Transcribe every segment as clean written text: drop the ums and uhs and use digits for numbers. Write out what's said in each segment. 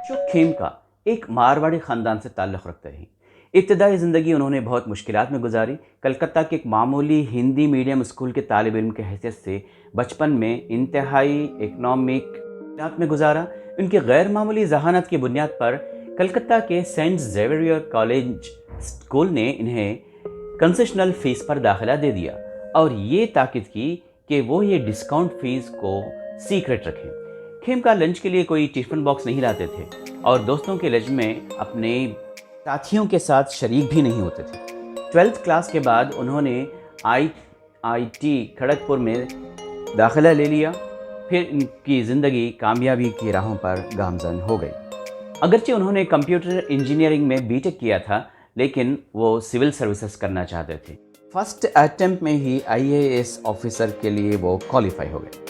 जो खेमका एक मारवाड़ी ख़ानदान से ताल्लुक़ रखते हैं। इब्तदाई ज़िंदगी उन्होंने बहुत मुश्किलात में गुजारी। कलकत्ता के एक मामूली हिंदी मीडियम स्कूल के तालिब इल्म की हैसियत से बचपन में इंतहाई इकनॉमिक मुश्किलात में गुजारा। उनकी गैर मामूली जहानत की बुनियाद पर कलकत्ता के सेंट ज़ेवियर कॉलेज स्कूल ने इन्हें कंसेशनल फ़ीस पर दाखिला दे दिया और ये ताकीद की कि वो ये डिस्काउंट फ़ीस को सीक्रेट रखें। खेमका लंच के लिए कोई टिफ़िन बॉक्स नहीं लाते थे और दोस्तों के लंच में अपने साथियों के साथ शरीक भी नहीं होते थे। 12th क्लास के बाद उन्होंने IIT खड़गपुर में दाखिला ले लिया। फिर इनकी ज़िंदगी कामयाबी की राहों पर गामज़न हो गई। अगरचे उन्होंने कंप्यूटर इंजीनियरिंग में बीटेक किया था, लेकिन वो सिविल सर्विसेज करना चाहते थे। फर्स्ट अटेम्प्ट में ही IAS ऑफिसर के लिए वो क्वालिफाई हो गए।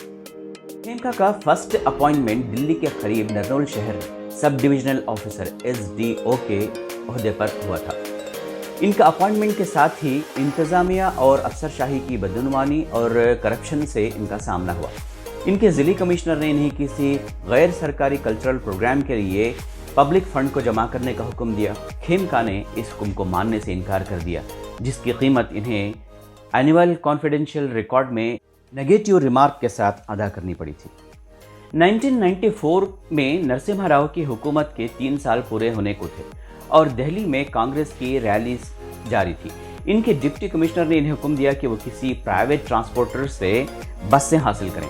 खेमका का फर्स्ट अपॉइंटमेंट दिल्ली के करीब नरनौल शहर सब डिविजनल ऑफिसर SDO के ओहदे पर हुआ था। इनका अपॉइंटमेंट के साथ ही इंतज़ामिया और अफसरशाही की बदनुमानी और करप्शन से इनका सामना हुआ। इनके ज़िली कमिश्नर ने इन्हें किसी गैर सरकारी कल्चरल प्रोग्राम के लिए पब्लिक फ़ंड को जमा करने का हुक्म दिया। खेमका ने इस हुक्म को मानने से इनकार कर दिया, जिसकी कीमत इन्हें एनुअल कॉन्फिडेंशियल रिकॉर्ड में नेगेटिव रिमार्क के साथ अदा करनी पड़ी थी। 1994 में नरसिम्हा राव की हुकूमत के 3 साल पूरे होने को थे और दिल्ली में कांग्रेस की रैली जारी थी। इनके डिप्टी कमिश्नर ने इन्हें हुक्म दिया कि वो किसी प्राइवेट ट्रांसपोर्टर से बसें हासिल करें,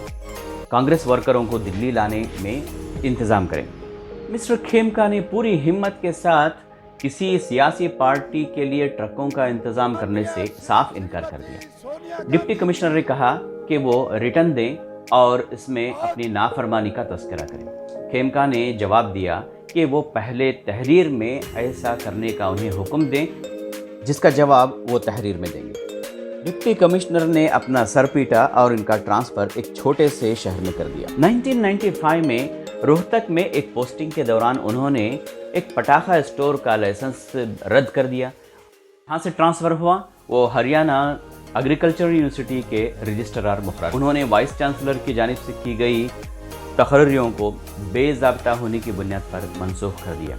कांग्रेस वर्करों को दिल्ली लाने में इंतज़ाम करें। मिस्टर खेमका ने पूरी हिम्मत के साथ किसी सियासी पार्टी के लिए ट्रकों का इंतज़ाम करने से साफ इनकार कर दिया। डिप्टी कमिश्नर ने कहा कि वो रिटर्न दें और इसमें अपनी नाफरमानी का तस्करा करें। खेमका ने जवाब दिया कि वो पहले तहरीर में ऐसा करने का उन्हें हुक्म दें, जिसका जवाब वो तहरीर में देंगे। डिप्टी कमिश्नर ने अपना सर पीटा और इनका ट्रांसफ़र एक छोटे से शहर में कर दिया। 1995 में रोहतक में एक पोस्टिंग के दौरान उन्होंने एक पटाखा स्टोर का लाइसेंस रद्द कर दिया। यहाँ से ट्रांसफ़र हुआ, वो हरियाणा एग्रीकल्चर यूनिवर्सिटी के रजिस्ट्रार मुकर्रर। उन्होंने वाइस चांसलर की जानिब से की गई तकर्रियों को बेज़ाब्ता होने की बुनियाद पर मनसूख कर दिया।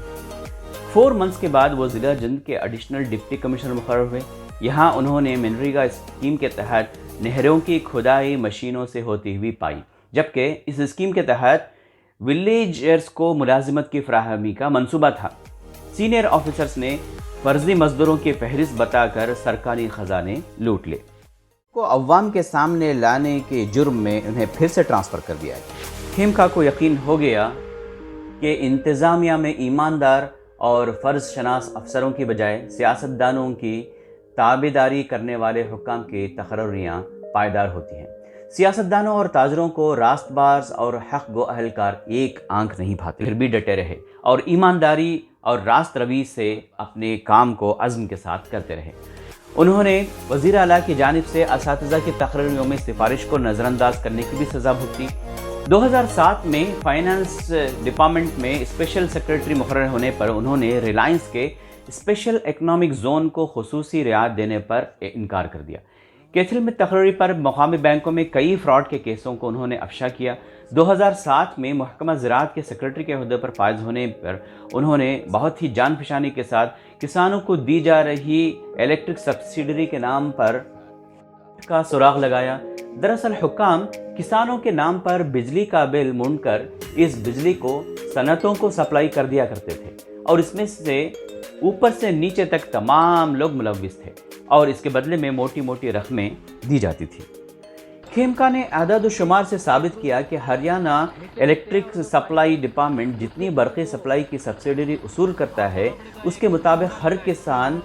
4 मंथ्स के बाद वो ज़िला जिंद के एडिशनल डिप्टी कमिश्नर मुकर्रर हुए। यहाँ उन्होंने मनरेगा स्कीम के तहत नहरों की खुदाई मशीनों से होती हुई पाई, जबकि इस स्कीम के तहत विलेजर्स को मुलाजिमत की फराहमी का मंसूबा था। सीनियर ऑफिसर्स ने फर्जी मजदूरों की फहरिस्त बताकर सरकारी खजाने लूट ले को अवाम के सामने लाने के जुर्म में उन्हें फिर से ट्रांसफ़र कर दिया गया। खेमका को यकीन हो गया कि इंतज़ामिया में ईमानदार और फ़र्ज शनास अफसरों की बजाय सियासतदानों की ताबेदारी करने वाले हुक्काम की तकर्रियाँ पायदार होती हैं। सियासतदानों और ताजरों को रास्तबाज और हक़ गो अहलकार एक आंख नहीं भाते, फिर भी डटे रहे और ईमानदारी और रास्त रवी से अपने काम को अज़्म के साथ करते रहे। उन्होंने वज़ीर आला की जानिब से असातिज़ा की तकरीरों में सिफारिश को नज़रअंदाज करने की भी सज़ा भुगती। 2007 में फाइनेंस डिपार्टमेंट में स्पेशल सेक्रेटरी मुकर्रर होने पर उन्होंने रिलायंस के स्पेशल इकनॉमिक जोन को खुसूसी रियायत देने पर इनकार कर दिया। कैथल में तकरीर पर मकामी बैंकों में कई फ्रॉड के केसों को उन्होंने अफशा किया। 2007 में महकमा ज़राअत के सेक्रेटरी के ओहदे पर फायज होने पर उन्होंने बहुत ही जान पहचानी के साथ किसानों को दी जा रही इलेक्ट्रिक सब्सिडी के नाम पर का सुराग लगाया। दरअसल हुक्काम किसानों के नाम पर बिजली का बिल मुंडकर इस बिजली को सनतों को सप्लाई कर दिया करते थे और इसमें से ऊपर से नीचे तक तमाम लोग मुलव्विस थे और इसके बदले में मोटी मोटी रकमें दी जाती थी। खेमका ने आदाद शुमार से साबित किया कि हरियाणा इलेक्ट्रिक सप्लाई डिपार्टमेंट जितनी बरक़ी सप्लाई की सब्सिडी वसूल करता है, उसके मुताबिक हर किसान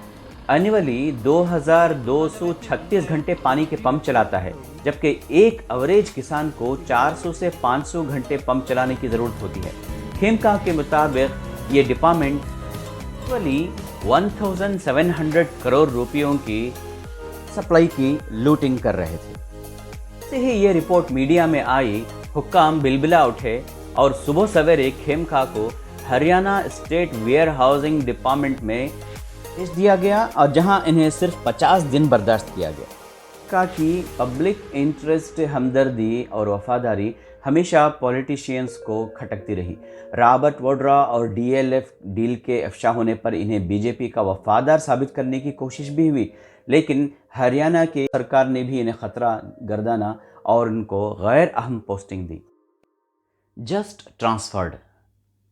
एनुअली 2236 घंटे पानी के पंप चलाता है, जबकि एक एवरेज किसान को 400 से 500 घंटे पंप चलाने की ज़रूरत होती है। खेमका के मुताबिक ये डिपार्टमेंट एनुअली 1700 करोड़ रुपयों की सप्लाई की लूटिंग कर रहे थे। से ही ये रिपोर्ट मीडिया में आई, हुक्काम बिलबिला उठे और सुबह सवेरे खेमका को Haryana state warehousing department में भेज दिया गया और जहां इन्हें सिर्फ 50 दिन बर्दाश्त किया गया। का कि पब्लिक इंटरेस्ट, हमदर्दी और वफादारी ہمیشہ پولیٹیشینز کو کھٹکتی رہی۔ رابرٹ وڈرا اور ڈی ایل ایف ڈیل کے افشا ہونے پر انہیں بی جے پی کا وفادار ثابت کرنے کی کوشش بھی ہوئی، لیکن ہریانہ کی سرکار نے بھی انہیں خطرہ گردانا اور ان کو غیر اہم پوسٹنگ دی۔ Just transferred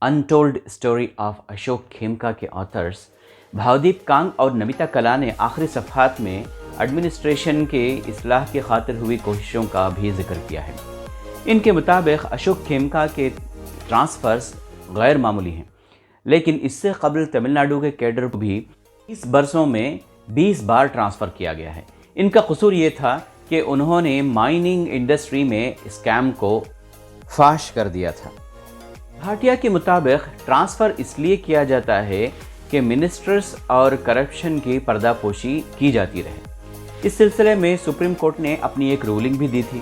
untold story of Ashok Khemka کے آتھرز بھاودیپ کانگ اور نمیتا کلا نے آخری صفحات میں ایڈمنسٹریشن کے اصلاح کی خاطر ہوئی کوششوں کا بھی ذکر کیا ہے۔ ان کے مطابق اشوک کھیمکا کے ٹرانسفرز غیر معمولی ہیں، لیکن اس سے قبل تمل ناڈو کے کیڈر کو بھی 20 برسوں میں 20 بار ٹرانسفر کیا گیا ہے۔ ان کا قصور یہ تھا کہ انہوں نے مائننگ انڈسٹری میں اسکیم کو فاش کر دیا تھا۔ بھاٹیا کے مطابق ٹرانسفر اس لیے کیا جاتا ہے کہ منسٹرز اور کرپشن کی پردہ پوشی کی جاتی رہے۔ اس سلسلے میں سپریم کورٹ نے اپنی ایک رولنگ بھی دی تھی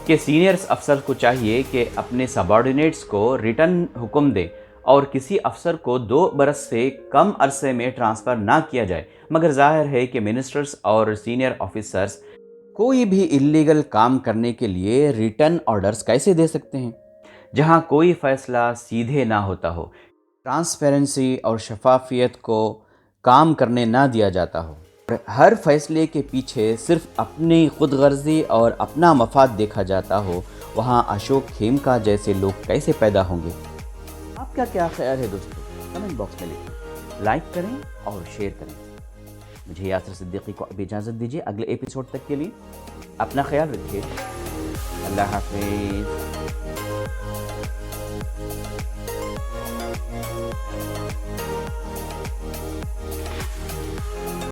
کہ سینئر افسر کو چاہیے کہ اپنے سبارڈینیٹس کو ریٹن حکم دے اور کسی افسر کو 2 برس سے کم عرصے میں ٹرانسفر نہ کیا جائے، مگر ظاہر ہے کہ منسٹرز اور سینئر آفیسرز کوئی بھی اللیگل کام کرنے کے لیے ریٹن آرڈرز کیسے دے سکتے ہیں جہاں کوئی فیصلہ سیدھے نہ ہوتا ہو، ٹرانسپیرنسی اور شفافیت کو کام کرنے نہ دیا جاتا ہو، اور ہر فیصلے کے پیچھے صرف اپنی خود غرضی اور اپنا مفاد دیکھا جاتا ہو، وہاں اشوک کھیمکا جیسے لوگ کیسے پیدا ہوں گے؟ آپ کا کیا خیال ہے دوستو؟ کمنٹ باکس میں لکھیں، لائک کریں اور شیئر کریں۔ مجھے یاسر صدیقی کو اب اجازت دیجیے، اگلے ایپیسوڈ تک کے لیے اپنا خیال رکھیے۔ اللہ حافظ۔